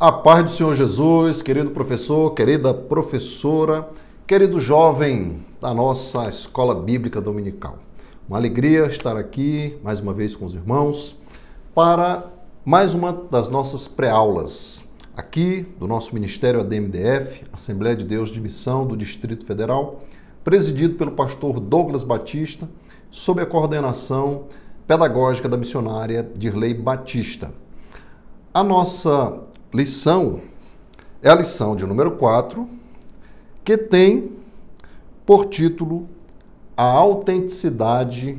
A paz do Senhor Jesus, querido professor, querida professora, querido jovem da nossa Escola Bíblica Dominical. Uma alegria estar aqui mais uma vez com os irmãos para mais uma das nossas pré-aulas aqui do nosso Ministério ADMDF, Assembleia de Deus de Missão do Distrito Federal, presidido pelo pastor Douglas Batista, sob a coordenação pedagógica da missionária Dirley Batista. A nossa lição é a lição de número 4, que tem por título A Autenticidade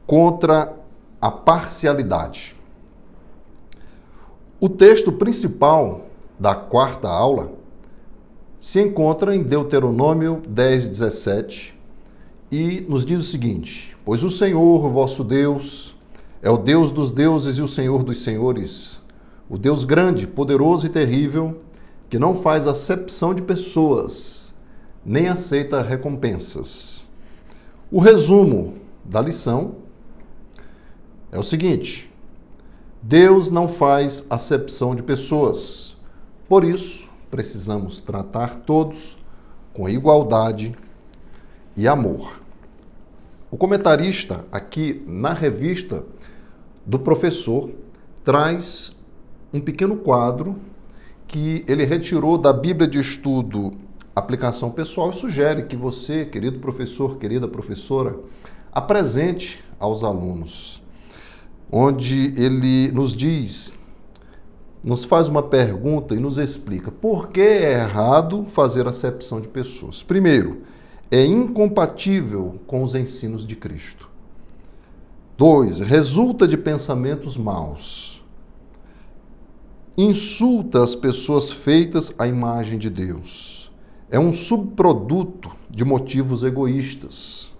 contra a Parcialidade. O texto principal da quarta aula se encontra em Deuteronômio 10:17 e nos diz o seguinte: Pois o Senhor, vosso Deus, é o Deus dos deuses e o Senhor dos senhores, o Deus grande, poderoso e terrível, que não faz acepção de pessoas, nem aceita recompensas. O resumo da lição é o seguinte: Deus não faz acepção de pessoas, por isso precisamos tratar todos com igualdade e amor. O comentarista aqui na revista do professor traz um pequeno quadro que ele retirou da Bíblia de Estudo Aplicação Pessoal e sugere que você, querido professor, querida professora, apresente aos alunos, onde ele nos faz uma pergunta e nos explica por que é errado fazer acepção de pessoas. Primeiro, é incompatível com os ensinos de Cristo. 2, resulta de pensamentos maus. Insulta as pessoas feitas à imagem de Deus. É um subproduto de motivos egoístas.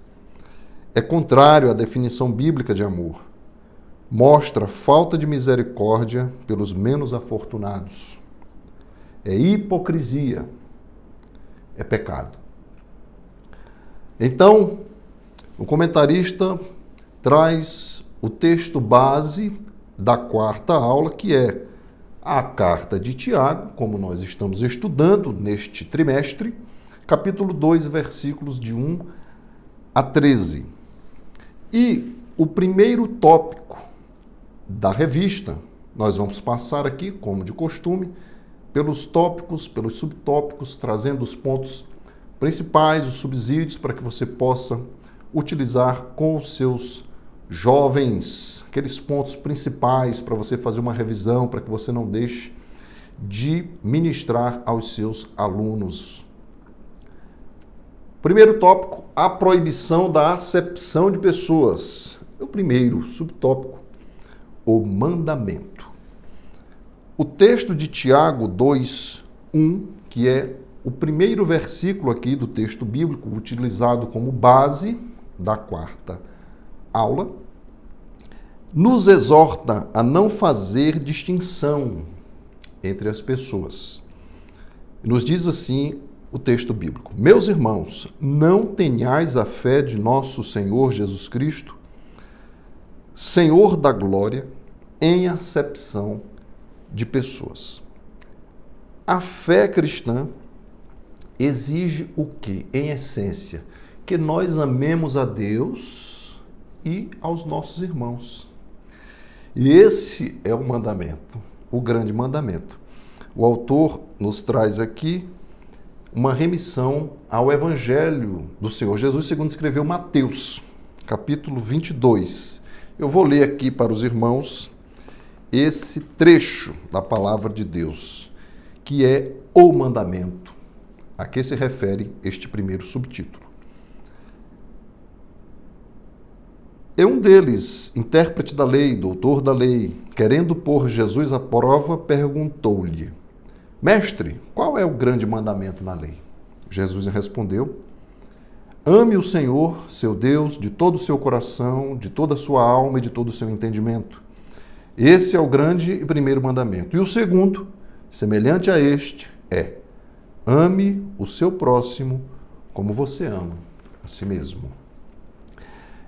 É contrário à definição bíblica de amor. Mostra falta de misericórdia pelos menos afortunados. É hipocrisia. É pecado. Então, o comentarista traz o texto base da quarta aula, que é a carta de Tiago, como nós estamos estudando neste trimestre, capítulo 2, versículos de 1 a 13. E o primeiro tópico da revista, nós vamos passar aqui, como de costume, pelos tópicos, pelos subtópicos, trazendo os pontos principais, os subsídios, para que você possa utilizar com os seus jovens, aqueles pontos principais para você fazer uma revisão, para que você não deixe de ministrar aos seus alunos. Primeiro tópico, a proibição da acepção de pessoas. O primeiro subtópico, o mandamento. O texto de Tiago 2:1, que é o primeiro versículo aqui do texto bíblico, utilizado como base da quarta aula, nos exorta a não fazer distinção entre as pessoas. Nos diz assim o texto bíblico: Meus irmãos, não tenhais a fé de nosso Senhor Jesus Cristo, Senhor da glória, em acepção de pessoas. A fé cristã exige o quê? Em essência, que nós amemos a Deus e aos nossos irmãos. E esse é o mandamento, o grande mandamento. O autor nos traz aqui uma remissão ao Evangelho do Senhor Jesus, segundo escreveu Mateus, capítulo 22. Eu vou ler aqui para os irmãos esse trecho da palavra de Deus, que é o mandamento, a que se refere este primeiro subtítulo. E um deles, intérprete da lei, doutor da lei, querendo pôr Jesus à prova, perguntou-lhe: Mestre, qual é o grande mandamento na lei? Jesus respondeu: Ame o Senhor, seu Deus, de todo o seu coração, de toda a sua alma e de todo o seu entendimento. Esse é o grande e primeiro mandamento. E o segundo, semelhante a este, é: ame o seu próximo como você ama a si mesmo.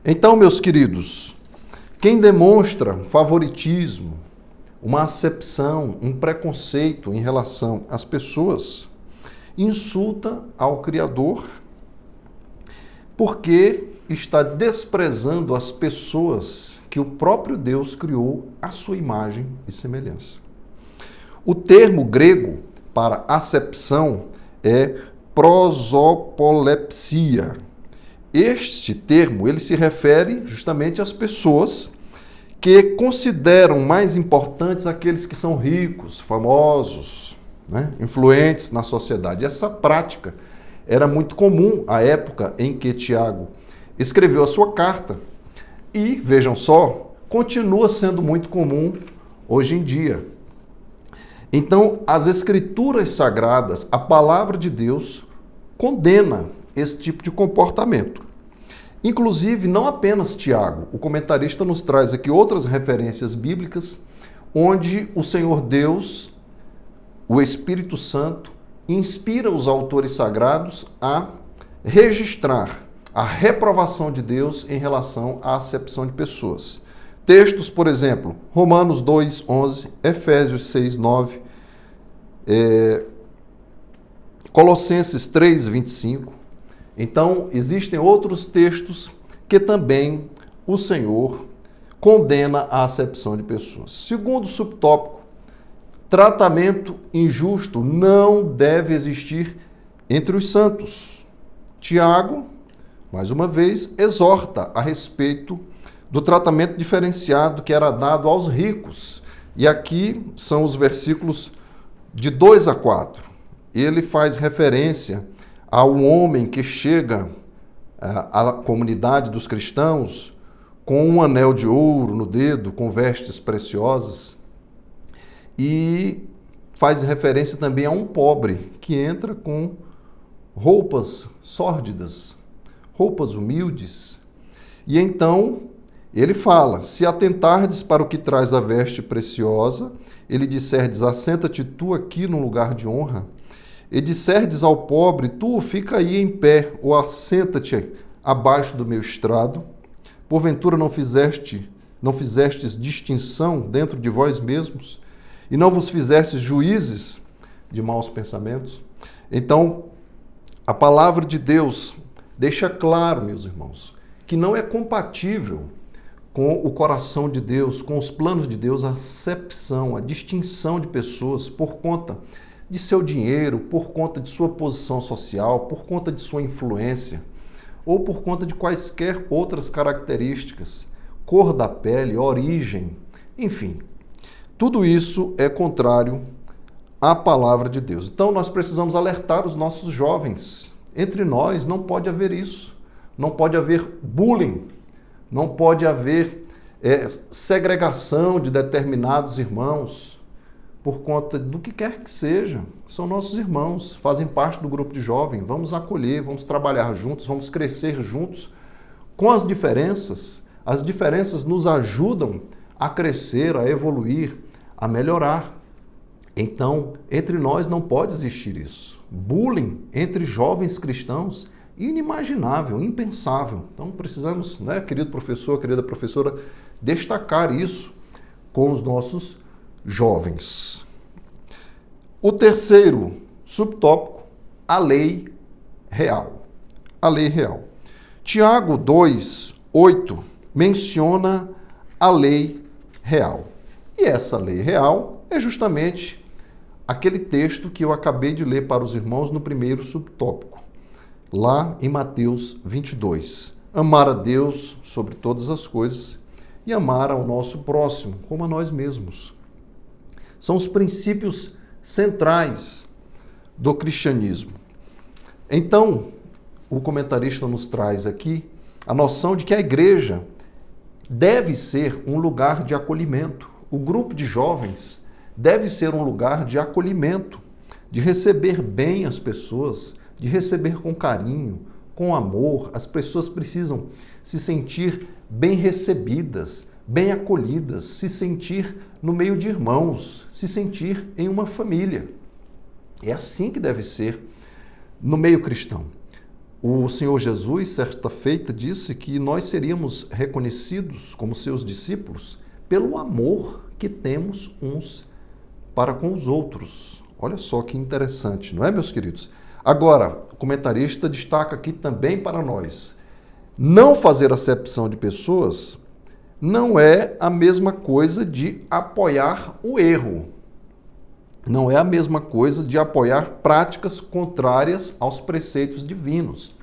Então, meus queridos, quem demonstra favoritismo uma acepção, um preconceito em relação às pessoas, insulta ao Criador porque está desprezando as pessoas que o próprio Deus criou à sua imagem e semelhança. O termo grego para acepção é prosopolepsia. Este termo ele se refere justamente às pessoas que consideram mais importantes aqueles que são ricos, famosos, né, influentes na sociedade. Essa prática era muito comum à época em que Tiago escreveu a sua carta e, vejam só, continua sendo muito comum hoje em dia. Então, as Escrituras Sagradas, a Palavra de Deus, condena esse tipo de comportamento. Inclusive, não apenas Tiago, o comentarista nos traz aqui outras referências bíblicas, onde o Senhor Deus, o Espírito Santo, inspira os autores sagrados a registrar a reprovação de Deus em relação à acepção de pessoas. Textos, por exemplo, Romanos 2:11, Efésios 6:9, Colossenses 3:25. Então, existem outros textos que também o Senhor condena a acepção de pessoas. Segundo subtópico, tratamento injusto não deve existir entre os santos. Tiago, mais uma vez, exorta a respeito do tratamento diferenciado que era dado aos ricos. E aqui são os versículos de 2 a 4. Ele faz referência ao homem que chega à comunidade dos cristãos com um anel de ouro no dedo, com vestes preciosas, e faz referência também a um pobre que entra com roupas sórdidas, roupas humildes. E então ele fala: se atentardes para o que traz a veste preciosa, ele disserdes, assenta-te tu aqui num lugar de honra, e disserdes ao pobre, tu fica aí em pé, ou assenta-te abaixo do meu estrado, porventura não fizestes distinção dentro de vós mesmos, e não vos fizestes juízes de maus pensamentos? Então, a palavra de Deus deixa claro, meus irmãos, que não é compatível com o coração de Deus, com os planos de Deus, a acepção, a distinção de pessoas por conta de seu dinheiro, por conta de sua posição social, por conta de sua influência, ou por conta de quaisquer outras características, cor da pele, origem, enfim. Tudo isso é contrário à palavra de Deus. Então nós precisamos alertar os nossos jovens. Entre nós não pode haver isso. Não pode haver bullying. Não pode haver segregação de determinados irmãos por conta do que quer que seja. São nossos irmãos, fazem parte do grupo de jovens. Vamos acolher, vamos trabalhar juntos, vamos crescer juntos com as diferenças. As diferenças nos ajudam a crescer, a evoluir, a melhorar. Então, entre nós não pode existir isso. Bullying entre jovens cristãos, inimaginável, impensável. Então, precisamos, né, querido professor, querida professora, destacar isso com os nossos jovens. O terceiro subtópico, a lei real. A lei real. Tiago 2:8 menciona a lei real. E essa lei real é justamente aquele texto que eu acabei de ler para os irmãos no primeiro subtópico, lá em Mateus 22. Amar a Deus sobre todas as coisas e amar ao nosso próximo como a nós mesmos. São os princípios centrais do cristianismo. Então, o comentarista nos traz aqui a noção de que a igreja deve ser um lugar de acolhimento. O grupo de jovens deve ser um lugar de acolhimento, de receber bem as pessoas, de receber com carinho, com amor. As pessoas precisam se sentir bem recebidas, bem acolhidas, se sentir no meio de irmãos, se sentir em uma família. É assim que deve ser no meio cristão. O Senhor Jesus, certa feita, disse que nós seríamos reconhecidos como seus discípulos pelo amor que temos uns para com os outros. Olha só que interessante, não é, meus queridos? Agora, o comentarista destaca aqui também para nós: não fazer acepção de pessoas não é a mesma coisa de apoiar o erro. Não é a mesma coisa de apoiar práticas contrárias aos preceitos divinos,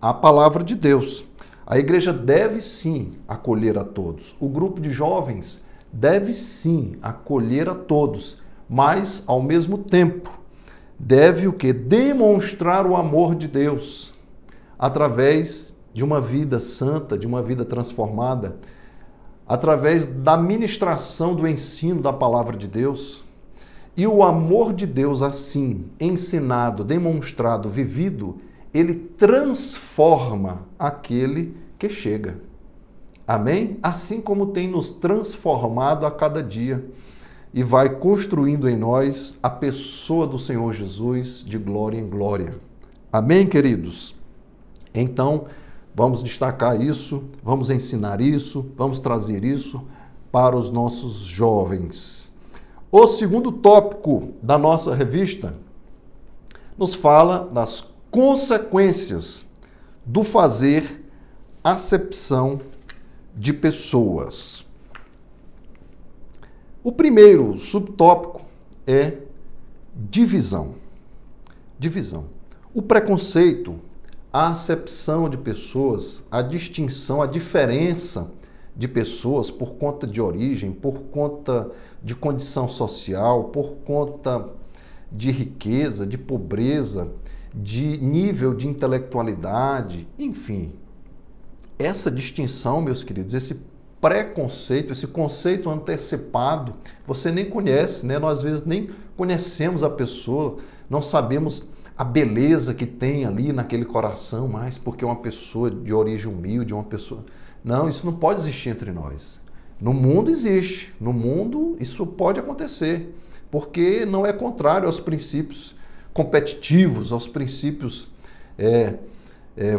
à palavra de Deus. A igreja deve sim acolher a todos. O grupo de jovens deve sim acolher a todos, mas ao mesmo tempo deve o quê? Demonstrar o amor de Deus através de uma vida santa, de uma vida transformada, através da ministração do ensino da palavra de Deus. E o amor de Deus assim, ensinado, demonstrado, vivido, ele transforma aquele que chega. Amém? Assim como tem nos transformado a cada dia e vai construindo em nós a pessoa do Senhor Jesus de glória em glória. Amém, queridos? Então, vamos destacar isso, vamos ensinar isso, vamos trazer isso para os nossos jovens. O segundo tópico da nossa revista nos fala das consequências do fazer acepção de pessoas. O primeiro subtópico é divisão. Divisão. O preconceito, a acepção de pessoas, a distinção, a diferença de pessoas por conta de origem, por conta de condição social, por conta de riqueza, de pobreza, de nível de intelectualidade, enfim. Essa distinção, meus queridos, esse preconceito, esse conceito antecipado, você nem conhece, né? Nós às vezes nem conhecemos a pessoa, não sabemos a beleza que tem ali naquele coração, mas porque é uma pessoa de origem humilde, uma pessoa... Não, isso não pode existir entre nós. No mundo existe, no mundo isso pode acontecer, porque não é contrário aos princípios competitivos, aos princípios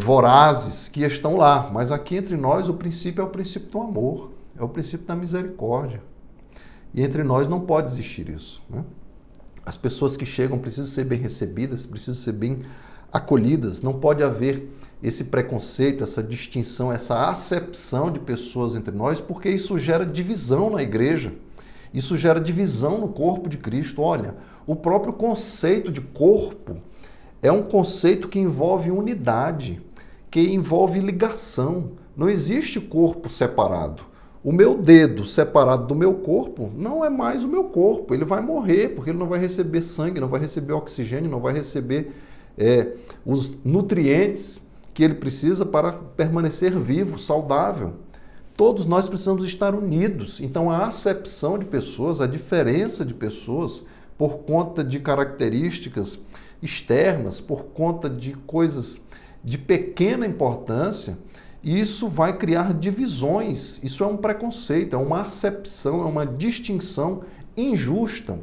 vorazes que estão lá. Mas aqui entre nós o princípio é o princípio do amor, é o princípio da misericórdia. E entre nós não pode existir isso, né? As pessoas que chegam precisam ser bem recebidas, precisam ser bem acolhidas. Não pode haver esse preconceito, essa distinção, essa acepção de pessoas entre nós, porque isso gera divisão na igreja. Isso gera divisão no corpo de Cristo. Olha, o próprio conceito de corpo é um conceito que envolve unidade, que envolve ligação. Não existe corpo separado. O meu dedo separado do meu corpo não é mais o meu corpo. Ele vai morrer, porque ele não vai receber sangue, não vai receber oxigênio, não vai receber os nutrientes que ele precisa para permanecer vivo, saudável. Todos nós precisamos estar unidos. Então, a acepção de pessoas, a diferença de pessoas, por conta de características externas, por conta de coisas de pequena importância, isso vai criar divisões. Isso é um preconceito, é uma acepção, é uma distinção injusta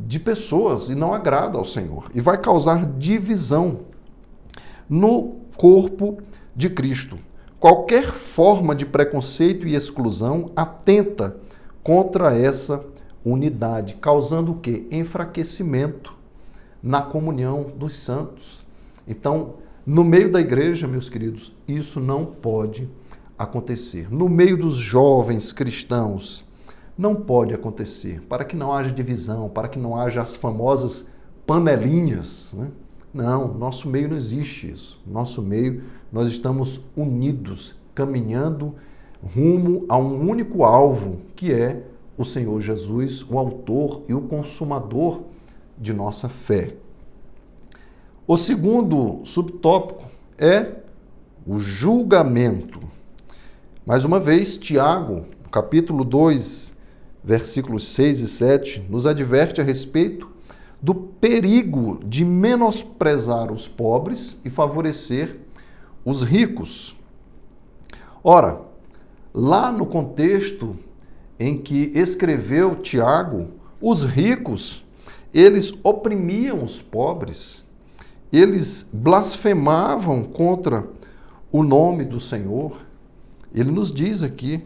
de pessoas e não agrada ao Senhor. E vai causar divisão no corpo de Cristo. Qualquer forma de preconceito e exclusão atenta contra essa unidade, causando o quê? Enfraquecimento na comunhão dos santos. Então, no meio da igreja, meus queridos, isso não pode acontecer. No meio dos jovens cristãos, não pode acontecer, para que não haja divisão, para que não haja as famosas panelinhas, né? Não, nosso meio não existe isso. Nosso meio, nós estamos unidos, caminhando rumo a um único alvo, que é o Senhor Jesus, o autor e o consumador de nossa fé. O segundo subtópico é o julgamento. Mais uma vez, Tiago, capítulo 2, versículos 6 e 7, nos adverte a respeito do perigo de menosprezar os pobres e favorecer os ricos. Ora, lá no contexto em que escreveu Tiago, os ricos, eles oprimiam os pobres, eles blasfemavam contra o nome do Senhor. Ele nos diz aqui,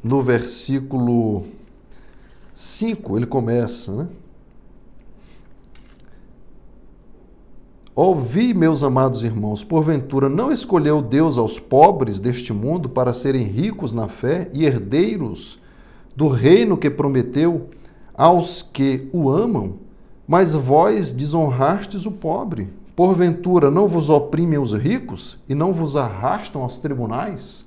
no versículo 5, ele começa, né? Ouvi, meus amados irmãos, porventura não escolheu Deus aos pobres deste mundo para serem ricos na fé e herdeiros do reino que prometeu aos que o amam? Mas vós desonrastes o pobre. Porventura não vos oprimem os ricos e não vos arrastam aos tribunais?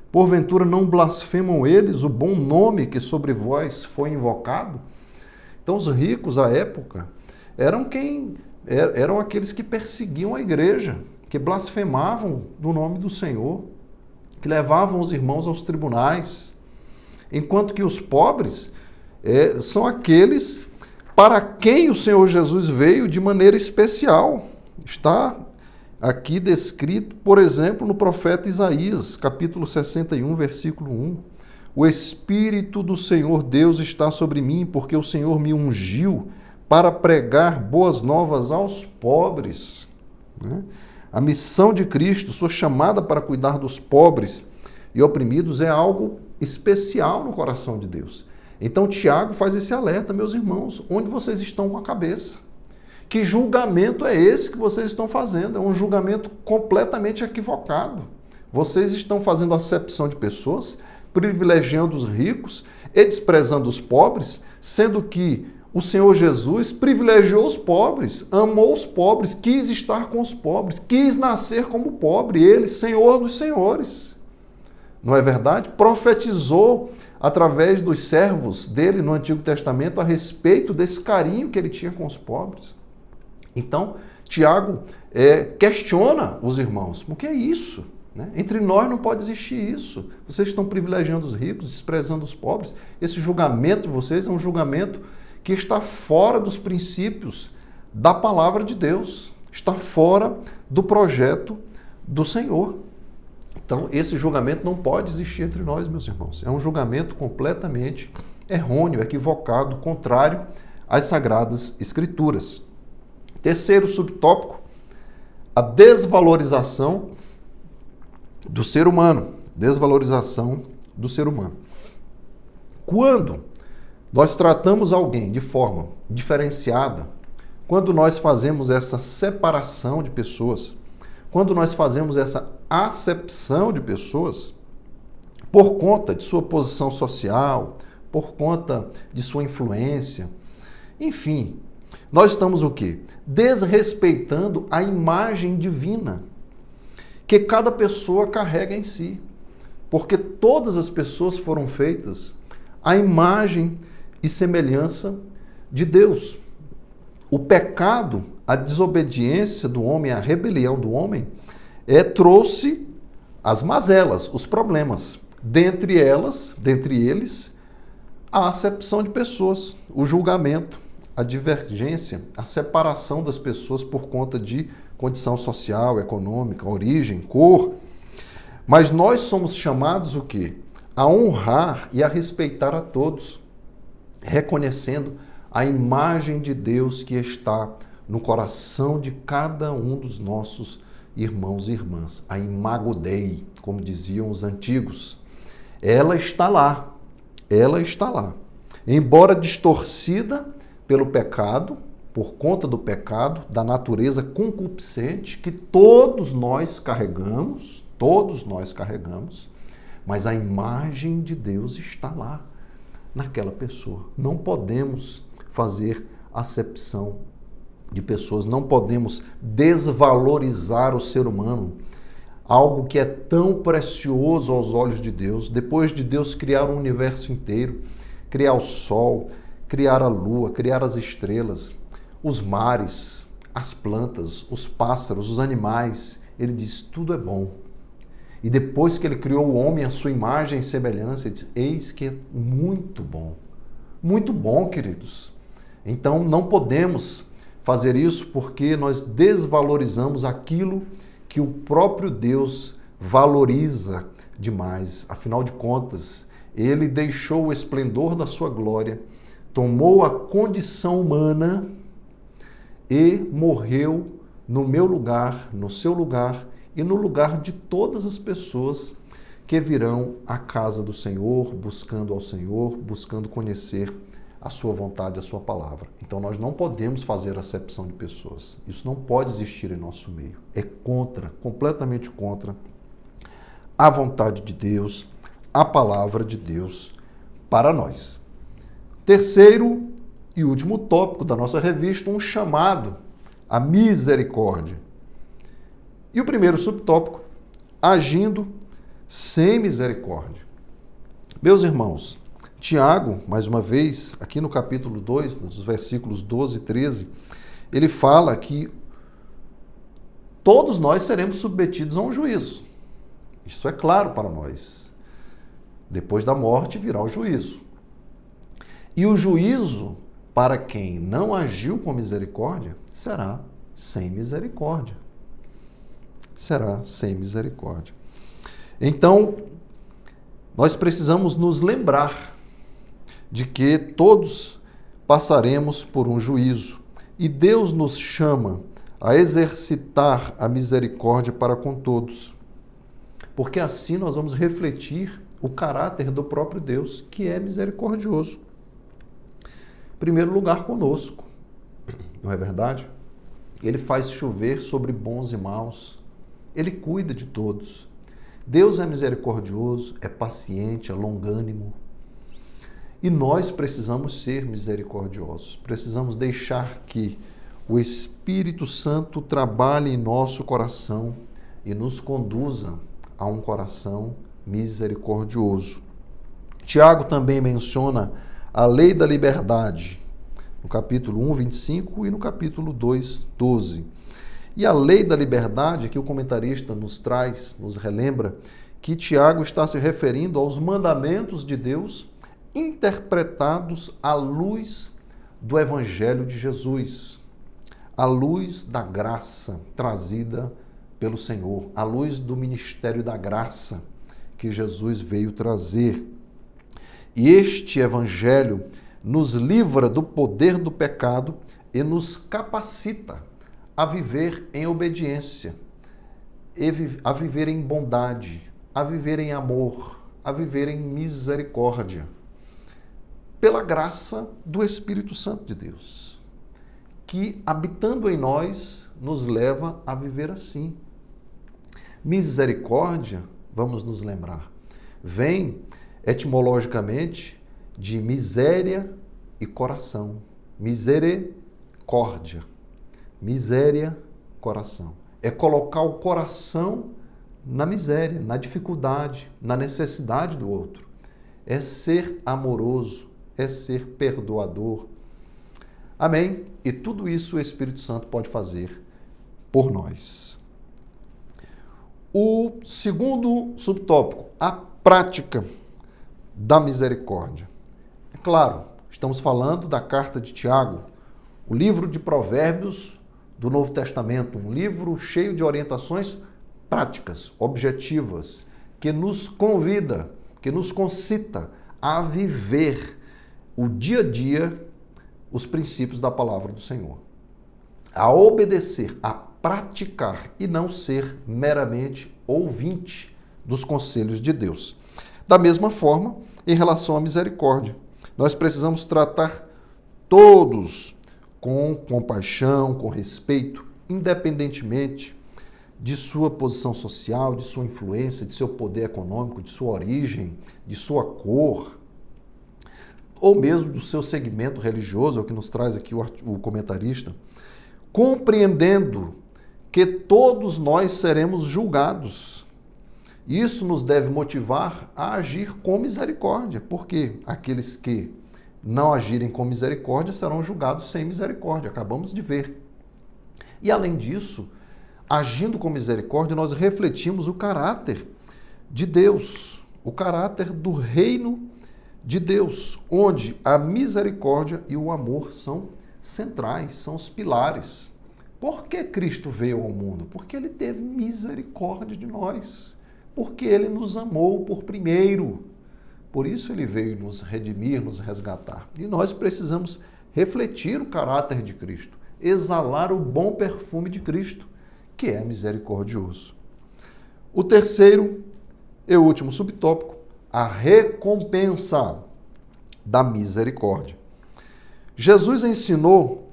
Porventura não blasfemam eles o bom nome que sobre vós foi invocado? Então os ricos à época eram aqueles que perseguiam a igreja, que blasfemavam do nome do Senhor, que levavam os irmãos aos tribunais, enquanto que os pobres são aqueles para quem o Senhor Jesus veio de maneira especial. Está aqui descrito, por exemplo, no profeta Isaías, capítulo 61, versículo 1. O Espírito do Senhor Deus está sobre mim, porque o Senhor me ungiu para pregar boas novas aos pobres. A missão de Cristo, sua chamada para cuidar dos pobres e oprimidos, é algo especial no coração de Deus. Então Tiago faz esse alerta, meus irmãos, onde vocês estão com a cabeça? Que julgamento é esse que vocês estão fazendo? É um julgamento completamente equivocado. Vocês estão fazendo acepção de pessoas, privilegiando os ricos e desprezando os pobres, sendo que o Senhor Jesus privilegiou os pobres, amou os pobres, quis estar com os pobres, quis nascer como pobre, ele, Senhor dos senhores. Não é verdade? Profetizou através dos servos dele no Antigo Testamento a respeito desse carinho que ele tinha com os pobres. Então, Tiago questiona os irmãos. O que é isso? Entre nós não pode existir isso. Vocês estão privilegiando os ricos, desprezando os pobres. Esse julgamento de vocês é um julgamento que está fora dos princípios da palavra de Deus. Está fora do projeto do Senhor. Então, esse julgamento não pode existir entre nós, meus irmãos. É um julgamento completamente errôneo, equivocado, contrário às Sagradas Escrituras. Terceiro subtópico, a desvalorização do ser humano. Desvalorização do ser humano. Quando nós tratamos alguém de forma diferenciada, quando nós fazemos essa separação de pessoas, quando nós fazemos essa acepção de pessoas, por conta de sua posição social, por conta de sua influência, enfim, nós estamos o quê? Desrespeitando a imagem divina que cada pessoa carrega em si. Porque todas as pessoas foram feitas à imagem e semelhança de Deus. O pecado, a desobediência do homem, a rebelião do homem, trouxe as mazelas, os problemas. Dentre eles, a acepção de pessoas, o julgamento, a divergência, a separação das pessoas por conta de condição social, econômica, origem, cor. Mas nós somos chamados o quê? A honrar e a respeitar a todos, reconhecendo a imagem de Deus que está no coração de cada um dos nossos irmãos e irmãs. A imago Dei, como diziam os antigos. Ela está lá. Embora distorcida pelo pecado, por conta do pecado, da natureza concupiscente que todos nós carregamos, mas a imagem de Deus está lá, naquela pessoa. Não podemos fazer acepção de pessoas, não podemos desvalorizar o ser humano, algo que é tão precioso aos olhos de Deus. Depois de Deus criar o universo inteiro, criar o sol, criar a lua, criar as estrelas, os mares, as plantas, os pássaros, os animais, ele diz, tudo é bom. E depois que ele criou o homem à sua imagem e semelhança, ele diz, eis que é muito bom. Muito bom, queridos. Então não podemos fazer isso porque nós desvalorizamos aquilo que o próprio Deus valoriza demais. Afinal de contas, ele deixou o esplendor da sua glória, tomou a condição humana e morreu no meu lugar, no seu lugar e no lugar de todas as pessoas que virão à casa do Senhor, buscando ao Senhor, buscando conhecer a sua vontade, a sua palavra. Então nós não podemos fazer acepção de pessoas. Isso não pode existir em nosso meio. É completamente contra a vontade de Deus, a palavra de Deus para nós. Terceiro e último tópico da nossa revista, um chamado à misericórdia. E o primeiro subtópico, agindo sem misericórdia. Meus irmãos, Tiago, mais uma vez, aqui no capítulo 2, nos versículos 12 e 13, ele fala que todos nós seremos submetidos a um juízo. Isso é claro para nós. Depois da morte virá o juízo. E o juízo, para quem não agiu com misericórdia, será sem misericórdia. Será sem misericórdia. Então, nós precisamos nos lembrar de que todos passaremos por um juízo e Deus nos chama a exercitar a misericórdia para com todos, porque assim nós vamos refletir o caráter do próprio Deus, que é misericordioso. Em primeiro lugar, conosco, não é verdade? Ele faz chover sobre bons e maus, ele cuida de todos. Deus é misericordioso, é paciente, é longânimo. E nós precisamos ser misericordiosos. Precisamos deixar que o Espírito Santo trabalhe em nosso coração e nos conduza a um coração misericordioso. Tiago também menciona a lei da liberdade, no capítulo 1, 25 e no capítulo 2, 12. E a lei da liberdade, que o comentarista nos traz, nos relembra, que Tiago está se referindo aos mandamentos de Deus interpretados à luz do Evangelho de Jesus, à luz da graça trazida pelo Senhor, à luz do ministério da graça que Jesus veio trazer. E este Evangelho nos livra do poder do pecado e nos capacita a viver em obediência, a viver em bondade, a viver em amor, a viver em misericórdia, pela graça do Espírito Santo de Deus, que, habitando em nós, nos leva a viver assim. Misericórdia, vamos nos lembrar, vem etimologicamente de miséria e coração. Misericórdia. Miséria, coração. É colocar o coração na miséria, na dificuldade, na necessidade do outro. É ser amoroso, é ser perdoador. Amém? E tudo isso o Espírito Santo pode fazer por nós. O segundo subtópico, a prática da misericórdia. É claro, estamos falando da carta de Tiago, o livro de Provérbios do Novo Testamento, um livro cheio de orientações práticas, objetivas, que nos convida, que nos concita a viver o dia a dia os princípios da palavra do Senhor, a obedecer, a praticar e não ser meramente ouvinte dos conselhos de Deus. Da mesma forma, em relação à misericórdia, nós precisamos tratar todos com compaixão, com respeito, independentemente de sua posição social, de sua influência, de seu poder econômico, de sua origem, de sua cor, ou mesmo do seu segmento religioso, é o que nos traz aqui o comentarista, compreendendo que todos nós seremos julgados. Isso nos deve motivar a agir com misericórdia, porque aqueles que não agirem com misericórdia serão julgados sem misericórdia, acabamos de ver. E além disso, agindo com misericórdia, nós refletimos o caráter de Deus, o caráter do reino de Deus, onde a misericórdia e o amor são centrais, são os pilares. Por que Cristo veio ao mundo? Porque ele teve misericórdia de nós, porque ele nos amou por primeiro. Por isso ele veio nos redimir, nos resgatar. E nós precisamos refletir o caráter de Cristo, exalar o bom perfume de Cristo, que é misericordioso. O terceiro, E o último subtópico, a recompensa da misericórdia. Jesus ensinou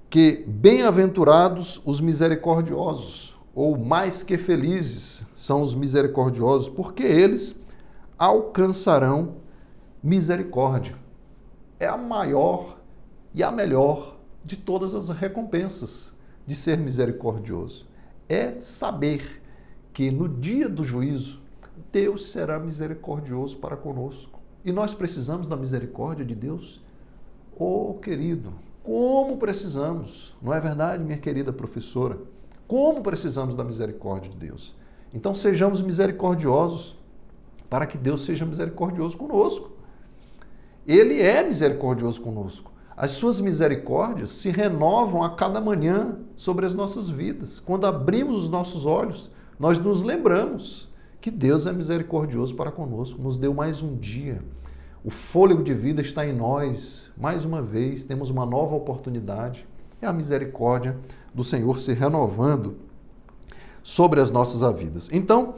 que bem-aventurados os misericordiosos, ou mais que felizes são os misericordiosos, porque eles alcançarão misericórdia. É a maior e a melhor de todas as recompensas de ser misericordioso. É saber que no dia do juízo, Deus será misericordioso para conosco. E nós precisamos da misericórdia de Deus. Oh, querido, como precisamos, não é verdade, minha querida professora? Como precisamos da misericórdia de Deus. Então sejamos misericordiosos para que Deus seja misericordioso conosco. Ele é misericordioso conosco. As suas misericórdias se renovam a cada manhã sobre as nossas vidas. Quando abrimos os nossos olhos, nós nos lembramos que Deus é misericordioso para conosco. Nos deu mais um dia. O fôlego de vida está em nós. Mais uma vez, temos uma nova oportunidade. É a misericórdia do Senhor se renovando sobre as nossas vidas. Então,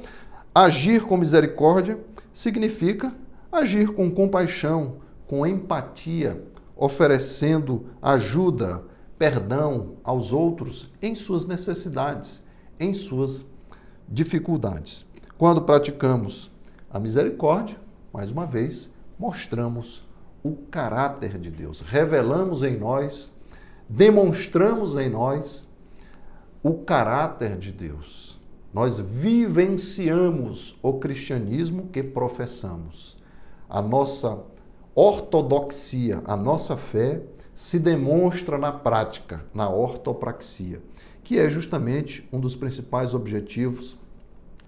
agir com misericórdia significa agir com compaixão, com empatia, oferecendo ajuda, perdão aos outros em suas necessidades, em suas dificuldades. Quando praticamos a misericórdia, mais uma vez, mostramos o caráter de Deus, revelamos em nós, demonstramos em nós o caráter de Deus. Nós vivenciamos o cristianismo que professamos. A nossa ortodoxia, a nossa fé se demonstra na prática, na ortopraxia, que é justamente um dos principais objetivos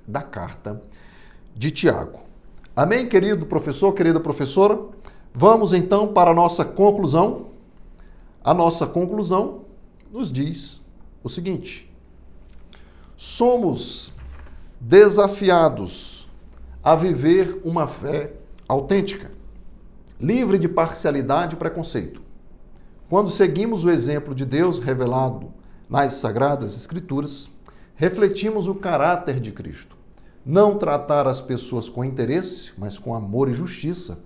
da carta de Tiago. Amém, querido professor, querida professora? Vamos então para a nossa conclusão. A nossa conclusão nos diz o seguinte: somos desafiados a viver uma fé autêntica, livre de parcialidade e preconceito. Quando seguimos o exemplo de Deus revelado nas Sagradas Escrituras, refletimos o caráter de Cristo. Não tratar as pessoas com interesse, mas com amor e justiça,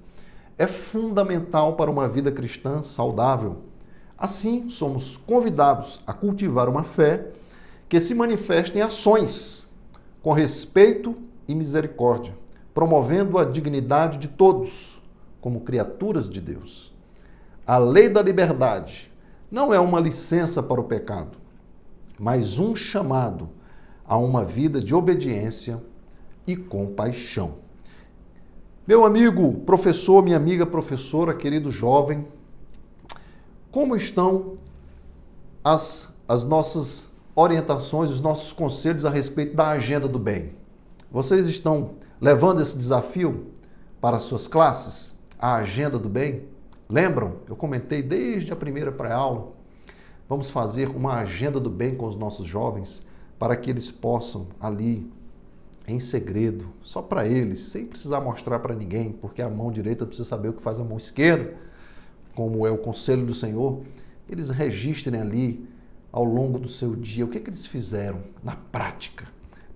é fundamental para uma vida cristã saudável. Assim, somos convidados a cultivar uma fé que se manifesta em ações, com respeito e misericórdia, promovendo a dignidade de todos, como criaturas de Deus. A lei da liberdade não é uma licença para o pecado, mas um chamado a uma vida de obediência e compaixão. Meu amigo professor, minha amiga professora, querido jovem, como estão as nossas orientações, os nossos conselhos a respeito da agenda do bem? Vocês estão levando esse desafio para as suas classes? A agenda do bem? Lembram? Eu comentei desde a primeira pré-aula. Vamos fazer uma agenda do bem com os nossos jovens para que eles possam ali, em segredo, só para eles, sem precisar mostrar para ninguém, porque a mão direita precisa saber o que faz a mão esquerda, como é o conselho do Senhor. Eles registrem ali, ao longo do seu dia, o que eles fizeram na prática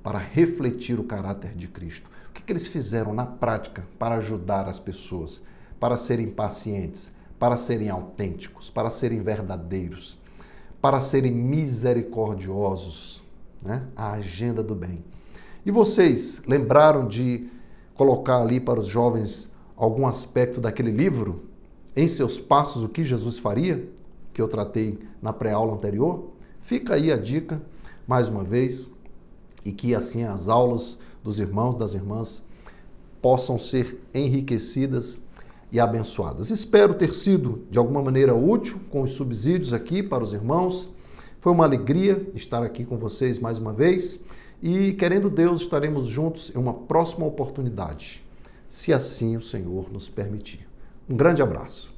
para refletir o caráter de Cristo. O que eles fizeram na prática para ajudar as pessoas, para serem pacientes, para serem autênticos, para serem verdadeiros, para serem misericordiosos, né? A agenda do bem. E vocês lembraram de colocar ali para os jovens algum aspecto daquele livro, Em Seus Passos, o que Jesus faria, que eu tratei na pré-aula anterior? Fica aí a dica, mais uma vez, e que assim as aulas dos irmãos, das irmãs, possam ser enriquecidas e abençoadas. Espero ter sido, de alguma maneira, útil com os subsídios aqui para os irmãos. Foi uma alegria estar aqui com vocês mais uma vez e, querendo Deus, estaremos juntos em uma próxima oportunidade, se assim o Senhor nos permitir. Um grande abraço.